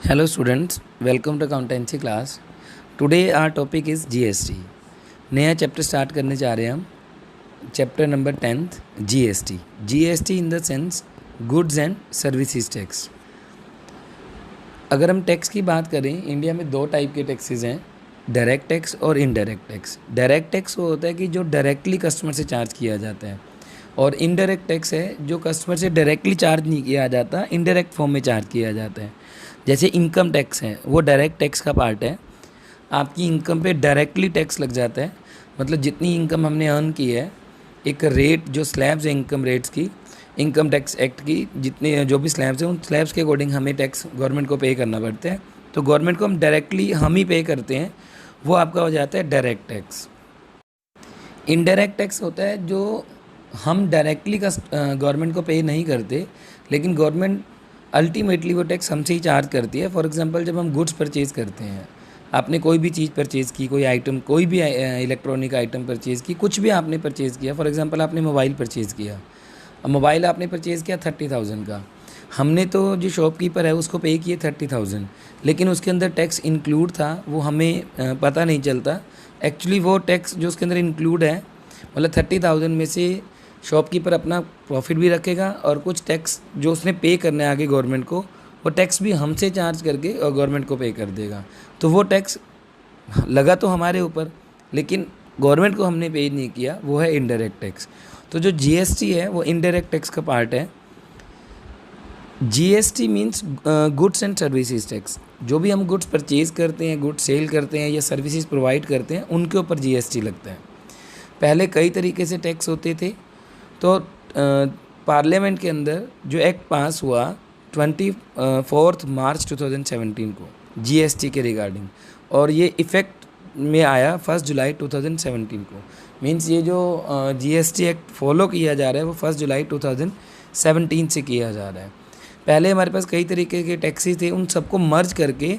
Hello students, welcome to accountancy class. Today our topic is GST. नया chapter start करने जा रहे हैं हम. Chapter number 10th GST. GST in the sense goods and services tax. अगर हम tax की बात करें, इंडिया में दो टाइप के टैक्सेस हैं, डायरेक्ट टैक्स और इनडायरेक्ट टैक्स. डायरेक्ट टैक्स वो होता है कि जो डायरेक्टली कस्टमर से चार्ज किया जाता है, और इनडायरेक्ट टैक्स है जो कस्टमर से डायरेक्टली चार्ज नहीं किया जाता, इनडायरेक्ट फॉर्म में चार्ज किया जाता है. जैसे इनकम टैक्स है, वो डायरेक्ट टैक्स का पार्ट है. आपकी इनकम पे डायरेक्टली टैक्स लग जाता है. मतलब जितनी इनकम हमने अर्न की है, एक रेट जो स्लैब्स है इनकम रेट्स की, इनकम टैक्स एक्ट की जितने जो भी स्लैब्स हैं, उन स्लैब्स के अकॉर्डिंग हमें टैक्स गवर्नमेंट को पे करना पड़ता है. तो गवर्नमेंट को हम डायरेक्टली हम ही पे करते हैं, वो आपका हो जाता है डायरेक्ट टैक्स. इनडायरेक्ट टैक्स होता है जो हम डायरेक्टली गवर्नमेंट को पे नहीं करते, लेकिन गवर्नमेंट अल्टीमेटली वो टैक्स हमसे ही चार्ज करती है. फॉर एग्जांपल, जब हम गुड्स परचेज़ करते हैं, आपने कोई भी चीज़ परचेज़ की, कोई आइटम, कोई भी इलेक्ट्रॉनिक आइटम परचेज़ की, कुछ भी आपने परचेज़ किया. फॉर एग्जांपल, आपने मोबाइल परचेज़ किया. अब मोबाइल आपने परचेज़ किया 30,000 का. हमने तो जो शॉपकीपर है उसको पे किए 30,000, लेकिन उसके अंदर टैक्स इंक्लूड था, वो हमें पता नहीं चलता. एक्चुअली वो टैक्स जो उसके अंदर इंक्लूड है, मतलब 30,000 में से शॉपकीपर अपना प्रॉफिट भी रखेगा, और कुछ टैक्स जो उसने पे करना है आगे गवर्नमेंट को, वो टैक्स भी हमसे चार्ज करके और गवर्नमेंट को पे कर देगा. तो वो टैक्स लगा तो हमारे ऊपर, लेकिन गवर्नमेंट को हमने पे नहीं किया, वो है इनडायरेक्ट टैक्स. तो जो जीएसटी है वो इनडायरेक्ट टैक्स का पार्ट है. GST means goods and services tax. जो भी हम गुड्स परचेज़ करते हैं, गुड्स सेल करते हैं या सर्विसेज प्रोवाइड करते हैं, उनके ऊपर जीएसटी लगता है. पहले कई तरीके से टैक्स होते थे. तो पार्लियामेंट के अंदर जो एक्ट पास हुआ 24 मार्च 2017 को जीएसटी के रिगार्डिंग, और ये इफ़ेक्ट में आया 1 जुलाई 2017 को. मींस ये जो जीएसटी एक्ट फॉलो किया जा रहा है वो 1 जुलाई 2017 से किया जा रहा है. पहले हमारे पास कई तरीके के टैक्सेस थे, उन सबको मर्ज करके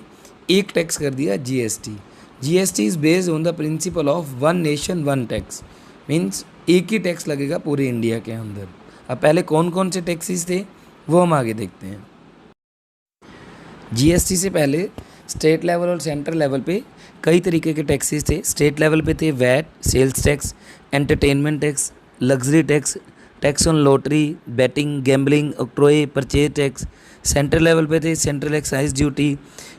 एक टैक्स कर दिया GST. GST is based on the principle of one nation one tax. Means एक ही टैक्स लगेगा पूरे इंडिया के अंदर. अब पहले कौन कौन से टैक्सेस थे वो हम आगे देखते हैं. जीएसटी से पहले स्टेट लेवल और सेंट्रल लेवल पे कई तरीके के टैक्सेस थे. स्टेट लेवल पे थे VAT, sales tax, entertainment tax, luxury tax, tax on lottery, betting, gambling, octroi, purchase tax. Central level पे थे central excise duty,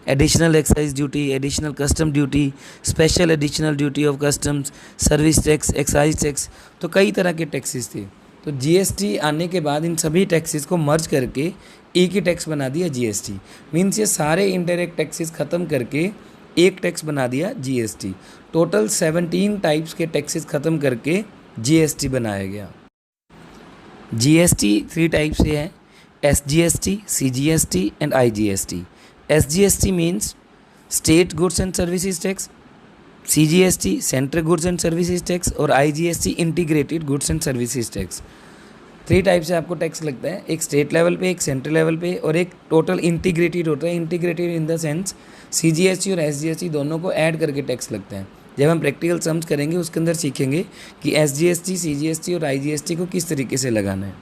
additional excise duty, additional custom duty, special additional duty of customs, service tax, excise tax. तो कई तरह के taxes थे. तो GST आने के बाद इन सभी टैक्सेस को मर्ज करके एक ही टैक्स बना दिया जीएसटी. मीन्स ये सारे इनडायरेक्ट टैक्सेस ख़त्म करके एक टैक्स बना दिया जीएसटी. टोटल 17 टाइप्स के टैक्सेस ख़त्म करके जीएसटी बनाया गया. जीएसटी 3 टाइप से है: SGST, CGST and IGST. SGST means state goods and services tax, CGST central goods and services tax, और IGST integrated goods and services tax. 3 type से आपको टैक्स लगता है, एक स्टेट लेवल पे, एक सेंट्रल लेवल पे, और एक टोटल इंटीग्रेटेड होता है. Integrated in the sense CGST और एसजीएसटी दोनों को ऐड करके टैक्स लगता है. जब हम प्रैक्टिकल सम्स करेंगे उसके अंदर सीखेंगे कि एसजीएसटी, सीजीएसटी और आईजीएसटी को किस तरीके से लगाना है.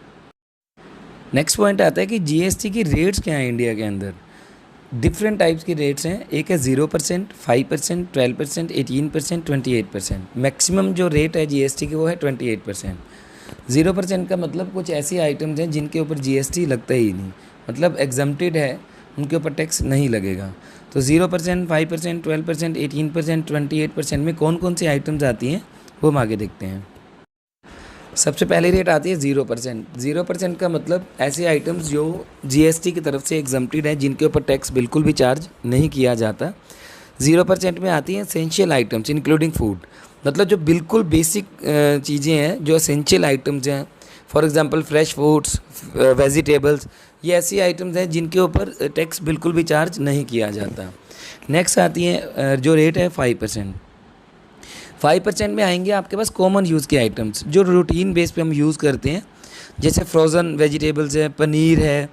नेक्स्ट पॉइंट आता है कि जीएसटी की रेट्स क्या हैं इंडिया के अंदर. डिफरेंट टाइप्स की रेट्स हैं. एक है 0%, 5%, 12%, 18%, 28%. मैक्सिमम जो रेट है जीएसटी की वो है 28%. 0% का मतलब कुछ ऐसी आइटम्स हैं जिनके ऊपर जीएसटी लगता ही नहीं, मतलब एग्जम्प्टेड है, उनके ऊपर टैक्स नहीं लगेगा. तो 0%, 5%, 12%, 18%, 28% में कौन कौन सी आइटम्स आती हैं वो हम आगे देखते हैं. सबसे पहली रेट आती है 0%. 0% का मतलब ऐसे आइटम्स जो जीएसटी की तरफ से एग्जम्प्टेड है, जिनके ऊपर टैक्स बिल्कुल भी चार्ज नहीं किया जाता. 0% में आती हैं एसेंशियल आइटम्स इंक्लूडिंग फूड. मतलब जो बिल्कुल बेसिक चीज़ें हैं, जो एसेंशियल आइटम्स हैं. For example fresh foods, vegetables, ये ऐसी आइटम्स हैं जिनके ऊपर टैक्स बिल्कुल भी चार्ज नहीं किया जाता. नेक्स्ट आती है जो रेट है 5%. 5% में आएंगे आपके पास कॉमन यूज़ के आइटम्स जो रूटीन बेस पे हम यूज़ करते हैं, जैसे फ्रोज़न वेजिटेबल्स है, पनीर है,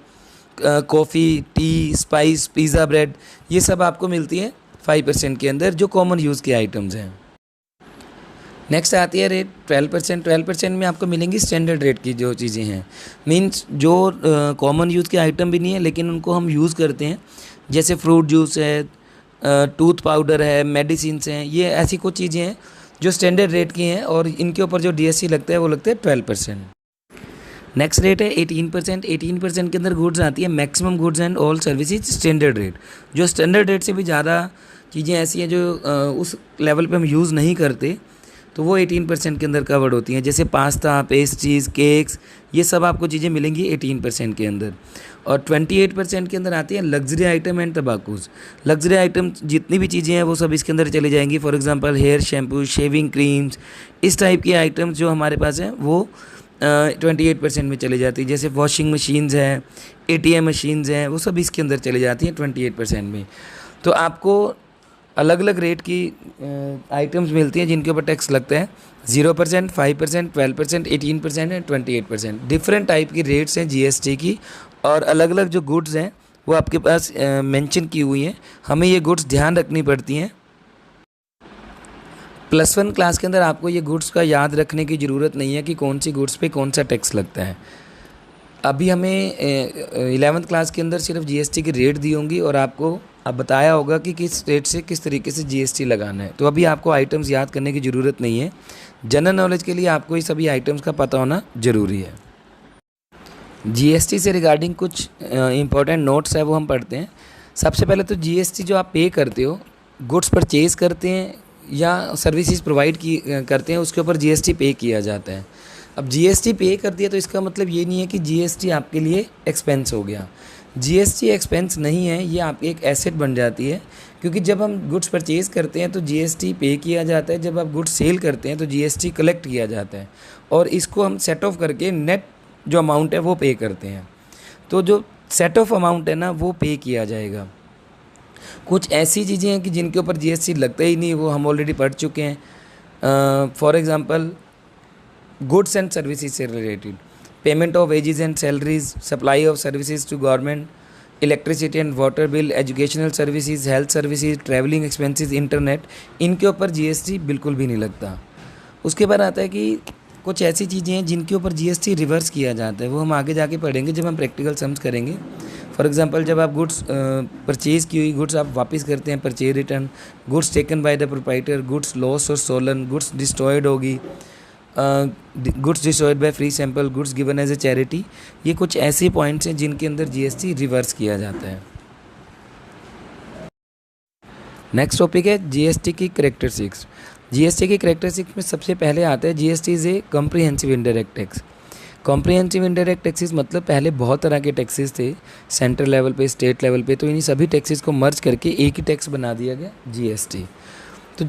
coffee, T, spice, pizza, bread. ये सब आपको मिलती है 5% के अंदर, जो कॉमन यूज़ के आइटम्स हैं. नेक्स्ट आती है रेट 12%। 12% में आपको मिलेंगी स्टैंडर्ड रेट की जो चीज़ें हैं, मीन्स जो कॉमन यूज़ के आइटम भी नहीं है लेकिन उनको हम यूज़ करते हैं, जैसे फ्रूट जूस है, टूथ पाउडर है, मेडिसिन्स हैं, ये ऐसी कुछ चीज़ें हैं जो स्टैंडर्ड रेट की हैं और इनके ऊपर जो जीएसटी लगता है वो लगता है 12%। नेक्स्ट रेट है 18%। 18% के अंदर गुड्स आती है maximum goods and all services standard rate. जो स्टैंडर्ड रेट से भी ज़्यादा चीज़ें ऐसी हैं जो उस लेवल पे हम यूज़ नहीं करते, तो वो 18% के अंदर कवर्ड होती हैं, जैसे पास्ता, पेस्ट्रीज, केक्स, ये सब आपको चीज़ें मिलेंगी 18% के अंदर। और 28% के अंदर आती है luxury item and tobaccos. Luxury item जितनी भी चीज़ें हैं वो सब इसके अंदर चली जाएंगी। For example hair shampoo, shaving creams, इस टाइप की आइटम्स जो हमारे पास हैं वो 28% में चली जाती है। जैसे वॉशिंग मशीन्स हैं, ATM मशीन्स हैं, वो सब इसके अंदर चली जाती हैं 28% में। तो आपको अलग अलग रेट की आइटम्स मिलती हैं जिनके ऊपर टैक्स लगता है 0%, 5%, 12%, 18% एंड 28%। डिफरेंट टाइप की रेट्स हैं जीएसटी की और अलग अलग जो गुड्स हैं वो आपके पास मेंशन की हुई हैं। हमें ये गुड्स ध्यान रखनी पड़ती हैं। +1 क्लास के अंदर आपको ये गुड्स का याद रखने की ज़रूरत नहीं है कि कौन सी गुड्स पे कौन सा टैक्स लगता है। अभी हमें 11th क्लास के अंदर सिर्फ जीएसटी की रेट दी होंगी और आपको अब बताया होगा कि किस रेट से किस तरीके से जीएसटी लगाना है। तो अभी आपको आइटम्स याद करने की ज़रूरत नहीं है। जनरल नॉलेज के लिए आपको ये सभी आइटम्स का पता होना ज़रूरी है। जीएसटी से रिगार्डिंग कुछ इंपॉर्टेंट नोट्स है वो हम पढ़ते हैं। सबसे पहले तो जीएसटी जो आप पे करते हो, गुड्स परचेज़ करते हैं या सर्विसेज प्रोवाइड करते हैं, उसके ऊपर जीएसटी पे किया जाता है। अब जीएसटी पे कर दिया तो इसका मतलब ये नहीं है कि जीएसटी आपके लिए एक्सपेंस हो गया। जीएसटी एक्सपेंस नहीं है, ये आपकी एक एसेट बन जाती है, क्योंकि जब हम गुड्स परचेज़ करते हैं तो जीएसटी पे किया जाता है, जब आप गुड्स सेल करते हैं तो जीएसटी कलेक्ट किया जाता है और इसको हम सेट ऑफ करके नेट जो अमाउंट है वो पे करते हैं। तो जो सेट ऑफ अमाउंट है ना वो पे किया जाएगा। कुछ ऐसी चीज़ें हैं कि जिनके ऊपर जीएसटी लगता ही नहीं, वो हम ऑलरेडी पढ़ चुके हैं। For example goods and services से related payment of wages and salaries, supply of services to government, electricity and water bill, educational services, health services, travelling expenses, internet, इनके ऊपर जीएसटी बिल्कुल भी नहीं लगता। उसके बाद आता है कि कुछ ऐसी चीज़ें हैं जिनके ऊपर जीएसटी रिवर्स किया जाता है, वो हम आगे जाके पढ़ेंगे जब हम प्रैक्टिकल सम्स करेंगे। फॉर एग्जांपल जब आप गुड्स परचेज़ की हुई गुड्स आप वापस करते हैं, purchase return, goods taken by the proprietor, goods loss और सोलन, गुड्स डिस्ट्रॉयड होगी, goods destroyed by free sample, goods given as a charity, ये कुछ ऐसे पॉइंट्स हैं जिनके अंदर जीएसटी रिवर्स किया जाता है। नेक्स्ट टॉपिक है जीएसटी की कैरेक्टरिस्टिक्स। जीएसटी की कैरेक्टरिस्टिक्स में सबसे पहले आता है GST is a comprehensive indirect tax. Comprehensive indirect taxes मतलब पहले बहुत तरह के टैक्सेस थे सेंट्रल लेवल पे, स्टेट लेवल पे, तो इन्हीं सभी टैक्सेस को मर्ज करके एक ही टैक्स बना दिया गया जीएसटी। तो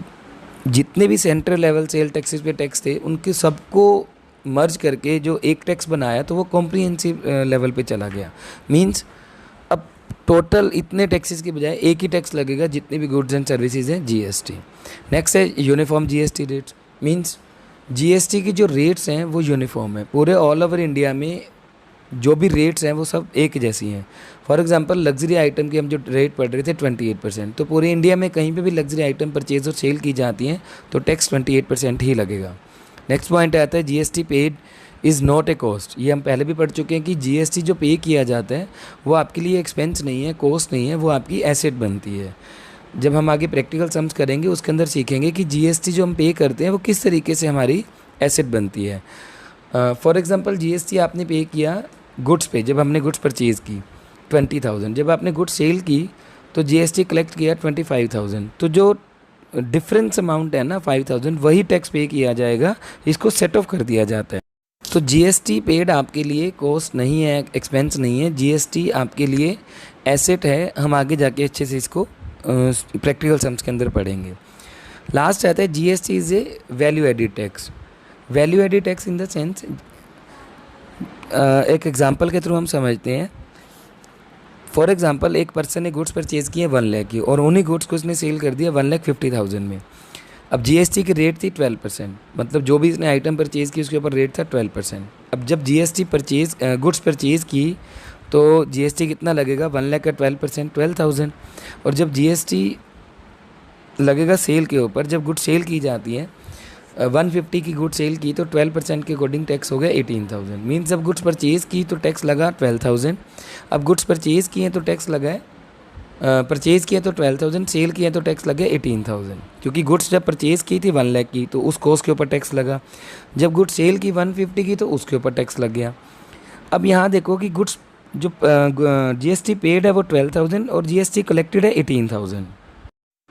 जितने भी सेंट्रल लेवल सेल टैक्सेस पे टैक्स थे उनके सबको मर्ज करके जो एक टैक्स बनाया तो वो कॉम्प्रिहेंसिव लेवल पे चला गया। मींस अब टोटल इतने टैक्सेस के बजाय एक ही टैक्स लगेगा जितने भी गुड्स एंड सर्विसेज हैं, जीएसटी। नेक्स्ट है uniform GST rates. Means GST की जो रेट्स हैं वो यूनिफॉर्म है, पूरे ऑल ओवर इंडिया में जो भी रेट्स हैं वो सब एक जैसी हैं। फॉर एग्जांपल लग्जरी आइटम की हम जो रेट पढ़ रहे थे 28%, तो पूरे इंडिया में कहीं पे भी लग्जरी आइटम परचेज और सेल की जाती हैं तो टैक्स 28% ही लगेगा। नेक्स्ट पॉइंट आता है GST paid is not a cost. ये हम पहले भी पढ़ चुके हैं कि जीएसटी जो पे किया जाता है वो आपके लिए एक्सपेंस नहीं है, कॉस्ट नहीं है, वो आपकी एसेट बनती है। जब हम आगे प्रैक्टिकल सम्स करेंगे उसके अंदर सीखेंगे कि जीएसटी जो हम पे करते हैं वो किस तरीके से हमारी एसेट बनती है। फॉर एग्जांपल जीएसटी आपने पे किया गुड्स पे, जब हमने गुड्स परचेज़ की 20,000, जब आपने गुड्स सेल की तो जीएसटी कलेक्ट किया 25,000, तो जो डिफरेंस अमाउंट है ना 5,000 वही टैक्स पे किया जाएगा, इसको सेट ऑफ कर दिया जाता है। तो जीएसटी पेड आपके लिए कॉस्ट नहीं है, एक्सपेंस नहीं है, जीएसटी आपके लिए एसेट है। हम आगे जाके अच्छे से इसको प्रैक्टिकल सम्स के अंदर पढ़ेंगे। लास्ट आता है GST is a value added tax. Value added tax in the sense एक एग्जांपल के थ्रू हम समझते हैं। फॉर एग्जांपल एक पर्सन ने गुड्स परचेज़ किए 1 लाख की और उन्हीं गुड्स को उसने सेल कर दिया 1,50,000 में। अब जीएसटी की रेट थी 12%, मतलब जो भी इसने आइटम परचेज़ की उसके ऊपर रेट था 12%। अब जब जीएसटी गुड्स परचेज़ की तो जीएसटी कितना लगेगा, 1 लाख का 12% 12,000। और जब जीएसटी लगेगा सेल के ऊपर, जब गुड्स सेल की जाती है 150 की गुड सेल की तो 12% के अकॉर्डिंग टैक्स हो गया 18,000। मीन्स अब गुड्स परचेज़ की तो टैक्स लगा 12,000। अब गुड्स परचेज़ किए तो टैक्स लगा है, परचेज़ किया तो 12,000, सेल किया तो टैक्स लगे 18,000। क्योंकि गुड्स जब परचेज़ की थी 1 लाख की तो उस कॉस्ट के ऊपर टैक्स लगा, जब गुड्स सेल की 150 की तो उसके ऊपर टैक्स लग गया। अब यहाँ देखो कि गुड्स जो जीएसटी पेड है वो 12,000 और जीएसटी कलेक्टेड है 18,000।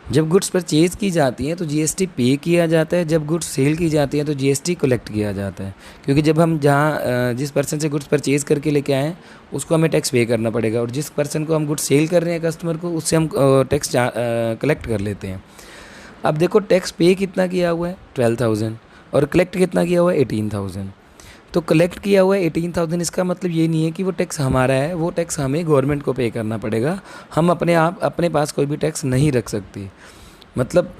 जब गुड्स परचेज़ की जाती हैं तो जीएसटी पे किया जाता है, जब गुड्स सेल की जाती हैं तो जीएसटी कलेक्ट किया जाता है। क्योंकि जब हम जहाँ जिस पर्सन से गुड्स परचेज़ करके लेके आए हैं उसको हमें टैक्स पे करना पड़ेगा, और जिस पर्सन को हम गुड्स सेल कर रहे हैं कस्टमर को, उससे हम टैक्स कलेक्ट कर लेते हैं। अब देखो टैक्स पे कितना किया हुआ है 12,000 और कलेक्ट कितना किया हुआ है 18,000। तो कलेक्ट किया हुआ है 18,000, इसका मतलब ये नहीं है कि वो टैक्स हमारा है, वो टैक्स हमें गवर्नमेंट को पे करना पड़ेगा। हम अपने पास कोई भी टैक्स नहीं रख सकते। मतलब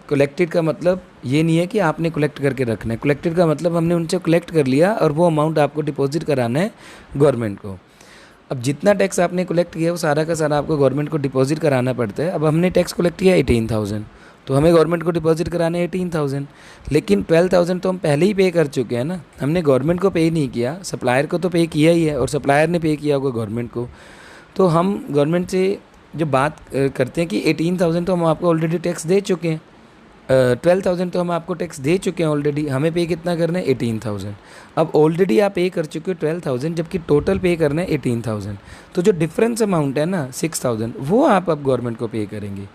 कलेक्टेड का मतलब ये नहीं है कि आपने कलेक्ट करके रखना है। कलेक्टेड का मतलब हमने उनसे कलेक्ट कर लिया और वो अमाउंट आपको डिपॉजिट कराना है गवर्नमेंट को। अब जितना टैक्स आपने कलेक्ट किया वो सारा का सारा आपको गवर्नमेंट को डिपॉजिट कराना पड़ता है। अब हमने टैक्स कलेक्ट किया 18,000, तो हमें गवर्नमेंट को डिपॉजिट कराने 18,000, लेकिन 12,000 तो हम पहले ही पे कर चुके हैं ना। हमने गवर्नमेंट को पे नहीं किया, सप्लायर को तो पे किया ही है, और सप्लायर ने पे किया होगा गवर्नमेंट को। तो हम गवर्नमेंट से जो बात करते हैं कि 18,000 तो हम आपको ऑलरेडी टैक्स दे चुके हैं, 12,000 तो हम आपको टैक्स दे चुके हैं ऑलरेडी, हमें पे कितना करना है 18,000। अब ऑलरेडी आप पे कर चुके हो 12,000, जबकि टोटल पे करना है 18,000। तो जो डिफरेंस अमाउंट है ना 6,000, वो आप अब गवर्नमेंट को पे करेंगे।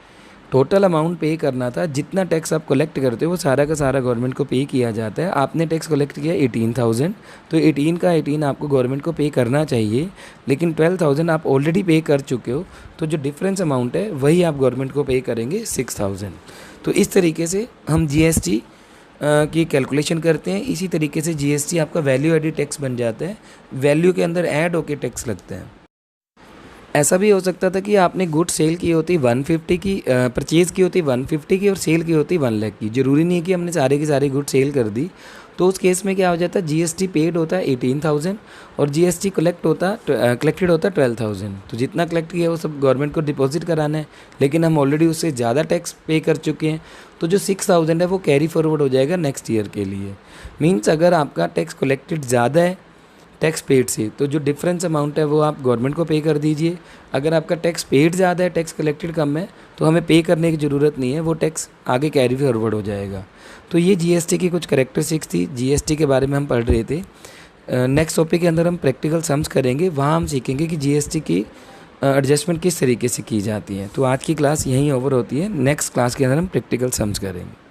टोटल अमाउंट पे करना था, जितना टैक्स आप कलेक्ट करते हो वो सारा का सारा गवर्नमेंट को पे किया जाता है। आपने टैक्स कलेक्ट किया 18,000, तो 18 का 18 आपको गवर्नमेंट को पे करना चाहिए, लेकिन 12,000 आप ऑलरेडी पे कर चुके हो, तो जो डिफरेंस अमाउंट है वही आप गवर्नमेंट को पे करेंगे 6,000। तो इस तरीके से हम जीएसटी की कैलकुलेशन करते हैं। इसी तरीके से जीएसटी आपका वैल्यू एडिड टैक्स बन जाता है, वैल्यू के अंदर ऐड होके टैक्स लगता है। ऐसा भी हो सकता था कि आपने गुड सेल की होती 150 की, परचेज़ की होती 150 की और सेल की होती 1 लाख की। ज़रूरी नहीं है कि हमने सारे की सारी गुड सेल कर दी। तो उस केस में क्या हो जाता है, जीएसटी पेड होता है 18,000 और जीएसटी कलेक्टेड होता है 12,000। तो जितना कलेक्ट किया वो सब गवर्नमेंट को डिपॉजिट कराना है, लेकिन हम ऑलरेडी उससे ज़्यादा टैक्स पे कर चुके हैं। तो जो 6,000 है वो कैरी फॉरवर्ड हो जाएगा नेक्स्ट ईयर के लिए। मीन्स अगर आपका टैक्स कलेक्टेड ज़्यादा है टैक्स पेड से, तो जो डिफरेंस अमाउंट है वो आप गवर्नमेंट को पे कर दीजिए। अगर आपका टैक्स पेड ज़्यादा है टैक्स कलेक्टेड कम है, तो हमें पे करने की ज़रूरत नहीं है, वो टैक्स आगे कैरी फॉरवर्ड हो जाएगा। तो ये जीएसटी की कुछ कैरेक्टरिस्टिक्स थी, जीएसटी के बारे में हम पढ़ रहे थे। नेक्स्ट टॉपिक के अंदर हम प्रैक्टिकल सम्स करेंगे, वहाँ हम सीखेंगे कि जीएसटी की एडजस्टमेंट किस तरीके से की जाती है। तो आज की क्लास यहीं ओवर होती है, नेक्स्ट क्लास के अंदर हम प्रैक्टिकल सम्स करेंगे।